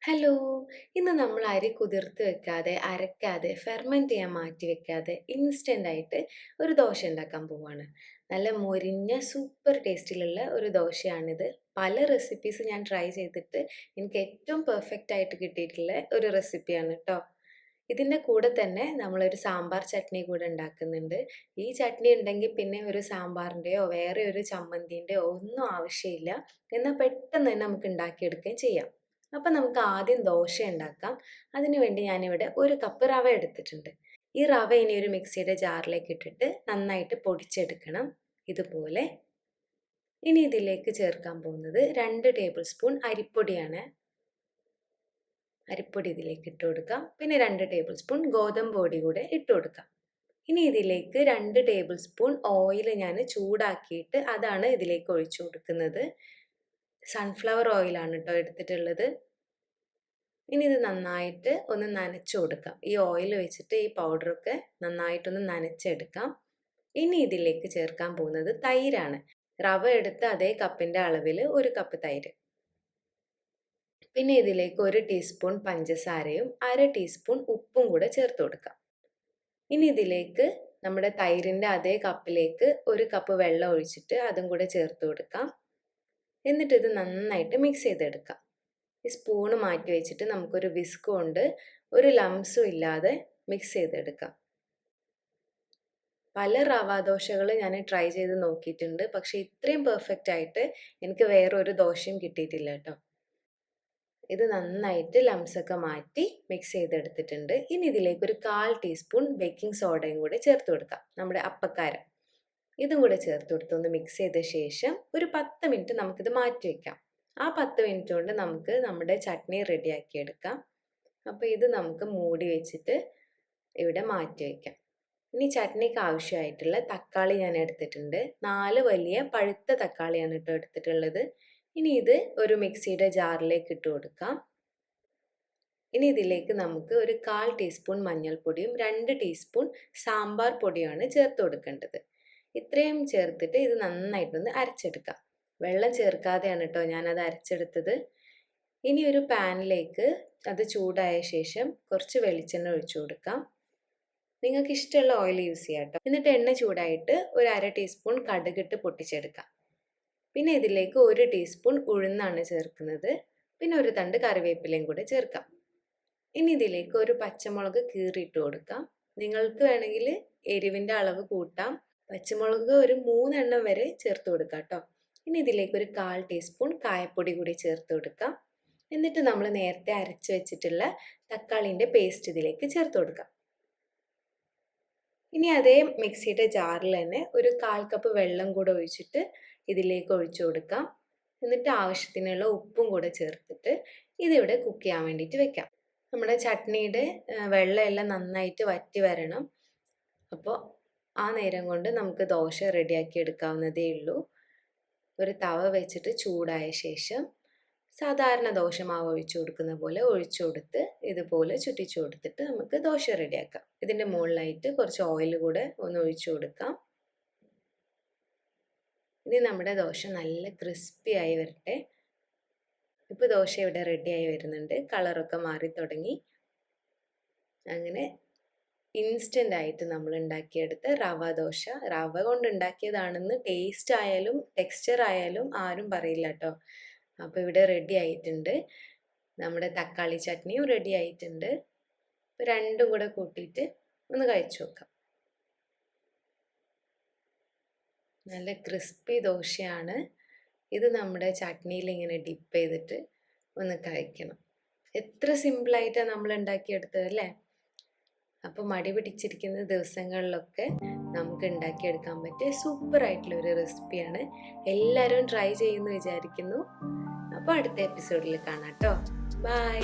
Hello! ഇന്ന് നമ്മൾ അരി കുതിർത്ത് വെക്കാതെ, അരയ്ക്കാതെ, ഫെർമെന്റ് ചെയ്യാൻ മാറ്റി വെക്കാതെ ഇൻസ്റ്റന്റ് ആയിട്ട് ഒരു ദോശ ഉണ്ടാക്കാൻ പോവാണ്. നല്ല മൊരിഞ്ഞ സൂപ്പർ ടേസ്റ്റിലുള്ള ഒരു ദോശയാണിത്. പല റെസിപ്പീസ് ഞാൻ ട്രൈ ചെയ്തിട്ട് എനിക്ക് ഏറ്റവും പെർഫെക്റ്റ് ആയിട്ട് കിട്ടിയിട്ടുള്ള ഒരു റെസിപ്പിയാണ് കേട്ടോ. ഇതിൻ്റെ കൂടെ തന്നെ നമ്മളൊരു സാമ്പാർ ചട്നി കൂടെ ഉണ്ടാക്കുന്നുണ്ട്. ഈ ചട്നി ഉണ്ടെങ്കിൽ പിന്നെ ഒരു സാമ്പാറിൻ്റെയോ വേറെ ഒരു ചമ്മന്തിൻ്റെയോ ഒന്നും ആവശ്യമില്ല. എന്നാൽ പെട്ടെന്ന് തന്നെ നമുക്ക് ഉണ്ടാക്കിയെടുക്കുകയും ചെയ്യാം. അപ്പം നമുക്ക് ആദ്യം ദോശ ഉണ്ടാക്കാം. അതിനു വേണ്ടി ഞാനിവിടെ ഒരു കപ്പ് റവ എടുത്തിട്ടുണ്ട്. ഈ റവ ഇനി ഒരു മിക്സിയുടെ ജാറിലേക്ക് ഇട്ടിട്ട് നന്നായിട്ട് പൊടിച്ചെടുക്കണം. ഇതുപോലെ. ഇനി ഇതിലേക്ക് ചേർക്കാൻ പോകുന്നത് 2 ടേബിൾ സ്പൂൺ അരിപ്പൊടിയാണ്. അരിപ്പൊടി ഇതിലേക്ക് ഇട്ട് കൊടുക്കാം. പിന്നെ 2 ടേബിൾ സ്പൂൺ ഗോതമ്പ് പൊടി കൂടെ ഇട്ട് കൊടുക്കാം. ഇനി ഇതിലേക്ക് 2 ടേബിൾ സ്പൂൺ ഓയിൽ ഞാൻ ചൂടാക്കിയിട്ട് അതാണ് ഇതിലേക്ക് ഒഴിച്ചു കൊടുക്കുന്നത്. സൺഫ്ലവർ ഓയിലാണ് കേട്ടോ എടുത്തിട്ടുള്ളത്. ഇനി ഇത് നന്നായിട്ട് ഒന്ന് നനച്ചു കൊടുക്കാം. ഈ ഓയിൽ വെച്ചിട്ട് ഈ പൗഡറൊക്കെ നന്നായിട്ടൊന്ന് നനച്ചെടുക്കാം. ഇനി ഇതിലേക്ക് ചേർക്കാൻ പോകുന്നത് തൈരാണ്. റവ എടുത്ത് അതേ കപ്പിൻ്റെ അളവിൽ 1 കപ്പ് തൈര്. പിന്നെ ഇതിലേക്ക് 1 ടീസ്പൂൺ പഞ്ചസാരയും 1/2 ടീസ്പൂൺ ഉപ്പും കൂടെ ചേർത്ത് കൊടുക്കാം. ഇനി ഇതിലേക്ക് നമ്മുടെ തൈരിൻ്റെ അതേ കപ്പിലേക്ക് 1 കപ്പ് വെള്ളം ഒഴിച്ചിട്ട് അതും കൂടെ ചേർത്ത് കൊടുക്കാം. എന്നിട്ട് ഇത് നന്നായിട്ട് മിക്സ് ചെയ്തെടുക്കാം. ഈ സ്പൂണ് മാറ്റി വെച്ചിട്ട് നമുക്കൊരു വിസ്ക് കൊണ്ട് ഒരു ലംസും ഇല്ലാതെ മിക്സ് ചെയ്തെടുക്കാം. പല റവ ദോശകൾ ഞാൻ ട്രൈ ചെയ്ത് നോക്കിയിട്ടുണ്ട്. പക്ഷേ ഇത്രയും പെർഫെക്റ്റ് ആയിട്ട് എനിക്ക് വേറൊരു ദോശയും കിട്ടിയിട്ടില്ല കേട്ടോ. ഇത് നന്നായിട്ട് ലംസൊക്കെ മാറ്റി മിക്സ് ചെയ്തെടുത്തിട്ടുണ്ട്. ഇനി ഇതിലേക്ക് ഒരു 1/4 ടീസ്പൂൺ ബേക്കിംഗ് സോഡയും കൂടെ ചേർത്ത് കൊടുക്കാം. നമ്മുടെ അപ്പക്കാരം ഇതും കൂടെ ചേർത്ത് കൊടുത്തൊന്ന് മിക്സ് ചെയ്ത ശേഷം ഒരു 10 മിനിറ്റ് നമുക്കിത് മാറ്റി വയ്ക്കാം. ആ 10 മിനിറ്റ് കൊണ്ട് നമുക്ക് നമ്മുടെ ചട്നി റെഡിയാക്കി എടുക്കാം. അപ്പോൾ ഇത് നമുക്ക് മൂടി വെച്ചിട്ട് ഇവിടെ മാറ്റി വയ്ക്കാം. ഇനി ചട്നിക്ക് ആവശ്യമായിട്ടുള്ള തക്കാളി ഞാൻ എടുത്തിട്ടുണ്ട്. 4 വലിയ പഴുത്ത തക്കാളിയാണ് കേട്ടോ എടുത്തിട്ടുള്ളത്. ഇനി ഇത് ഒരു മിക്സിയുടെ ജാറിലേക്ക് ഇട്ട് കൊടുക്കാം. ഇനി ഇതിലേക്ക് നമുക്ക് ഒരു 1/4 ടീസ്പൂൺ മഞ്ഞൾപ്പൊടിയും 2 ടീസ്പൂൺ സാമ്പാർ പൊടിയുമാണ് ചേർത്ത് കൊടുക്കേണ്ടത്. ഇത്രയും ചേർത്തിട്ട് ഇത് നന്നായിട്ടൊന്ന് അരച്ചെടുക്കാം. വെള്ളം ചേർക്കാതെയാണ് കേട്ടോ ഞാനത് അരച്ചെടുത്തത്. ഇനി ഒരു പാനിലേക്ക് അത് ചൂടായ ശേഷം കുറച്ച് വെളിച്ചെണ്ണ ഒഴിച്ചു കൊടുക്കാം. നിങ്ങൾക്ക് ഇഷ്ടമുള്ള ഓയിൽ യൂസ് ചെയ്യാം കേട്ടോ. എന്നിട്ട് എണ്ണ ചൂടായിട്ട് ഒരു 1/2 ടീസ്പൂൺ കടുകിട്ട് പൊട്ടിച്ചെടുക്കാം. പിന്നെ ഇതിലേക്ക് 1 ടീസ്പൂൺ ഉഴുന്നാണ് ചേർക്കുന്നത്. പിന്നെ ഒരു തണ്ട് കറിവേപ്പിലയും കൂടെ ചേർക്കാം. ഇനി ഇതിലേക്ക് ഒരു പച്ചമുളക് കീറിയിട്ട് കൊടുക്കാം. നിങ്ങൾക്ക് വേണമെങ്കിൽ എരിവിൻ്റെ അളവ് കൂട്ടാം. പച്ചമുളക് ഒരു 3 എണ്ണം വരെ ചേർത്ത് കൊടുക്കാം കേട്ടോ. ഇനി ഇതിലേക്ക് ഒരു 1/4 ടീസ്പൂൺ കായപ്പൊടി കൂടി ചേർത്ത് കൊടുക്കാം. എന്നിട്ട് നമ്മൾ നേരത്തെ അരച്ച് വെച്ചിട്ടുള്ള തക്കാളിൻ്റെ പേസ്റ്റ് ഇതിലേക്ക് ചേർത്ത് കൊടുക്കാം. ഇനി അതേ മിക്സിയുടെ ജാറിൽ തന്നെ ഒരു 1/4 കപ്പ് വെള്ളം കൂടെ ഒഴിച്ചിട്ട് ഇതിലേക്ക് ഒഴിച്ചു കൊടുക്കാം. എന്നിട്ട് ആവശ്യത്തിനുള്ള ഉപ്പും കൂടെ ചേർത്തിട്ട് ഇതിവിടെ കുക്ക് ചെയ്യാൻ വേണ്ടിയിട്ട് വെക്കാം. നമ്മുടെ ചട്നിയുടെ വെള്ളമെല്ലാം നന്നായിട്ട് വറ്റി വരണം. അപ്പോൾ ആ നേരം കൊണ്ട് നമുക്ക് ദോശ റെഡിയാക്കി എടുക്കാവുന്നതേ ഉള്ളൂ. ഒരു തവ വെച്ചിട്ട് ചൂടായ ശേഷം സാധാരണ ദോശമാവ് ഒഴിച്ചു കൊടുക്കുന്ന പോലെ ഒഴിച്ചു കൊടുത്ത് ഇതുപോലെ ചുറ്റിച്ചു കൊടുത്തിട്ട് നമുക്ക് ദോശ റെഡിയാക്കാം. ഇതിൻ്റെ മുകളിലായിട്ട് കുറച്ച് ഓയിൽ കൂടെ ഒന്ന് ഒഴിച്ചു കൊടുക്കാം. ഇനി നമ്മുടെ ദോശ നല്ല ക്രിസ്പി ആയി വരട്ടെ. ഇപ്പോൾ ദോശ ഇവിടെ റെഡിയായി വരുന്നുണ്ട്. കളറൊക്കെ മാറി തുടങ്ങി. അങ്ങനെ ഇൻസ്റ്റൻ്റ് ആയിട്ട് നമ്മൾ ഉണ്ടാക്കിയെടുത്ത റവ ദോശ. റവ കൊണ്ട് ഉണ്ടാക്കിയതാണെന്ന് ടേസ്റ്റ് ആയാലും ടെക്സ്ചർ ആയാലും ആരും പറയില്ല കേട്ടോ. അപ്പോൾ ഇവിടെ റെഡി ആയിട്ടുണ്ട്. നമ്മുടെ തക്കാളി ചട്നിയും റെഡി ആയിട്ടുണ്ട്. ഇപ്പോൾ രണ്ടും കൂടെ കൂട്ടിയിട്ട് ഒന്ന് കഴിച്ചു നോക്കാം. നല്ല ക്രിസ്പി ദോശയാണ്. ഇത് നമ്മുടെ ചട്നിയിൽ ഇങ്ങനെ ഡിപ്പ് ചെയ്തിട്ട് ഒന്ന് കഴിക്കണം. എത്ര സിമ്പിളായിട്ടാണ് നമ്മൾ ഉണ്ടാക്കിയെടുത്തത് അല്ലേ? അപ്പോൾ മടി പിടിച്ചിരിക്കുന്ന ദിവസങ്ങളിലൊക്കെ നമുക്ക് ഉണ്ടാക്കിയെടുക്കാൻ പറ്റിയ സൂപ്പറായിട്ടുള്ളൊരു റെസിപ്പിയാണ്. എല്ലാവരും ട്രൈ ചെയ്യുമെന്ന് വിചാരിക്കുന്നു. അപ്പോൾ അടുത്ത എപ്പിസോഡിൽ കാണാം കേട്ടോ. ബൈ.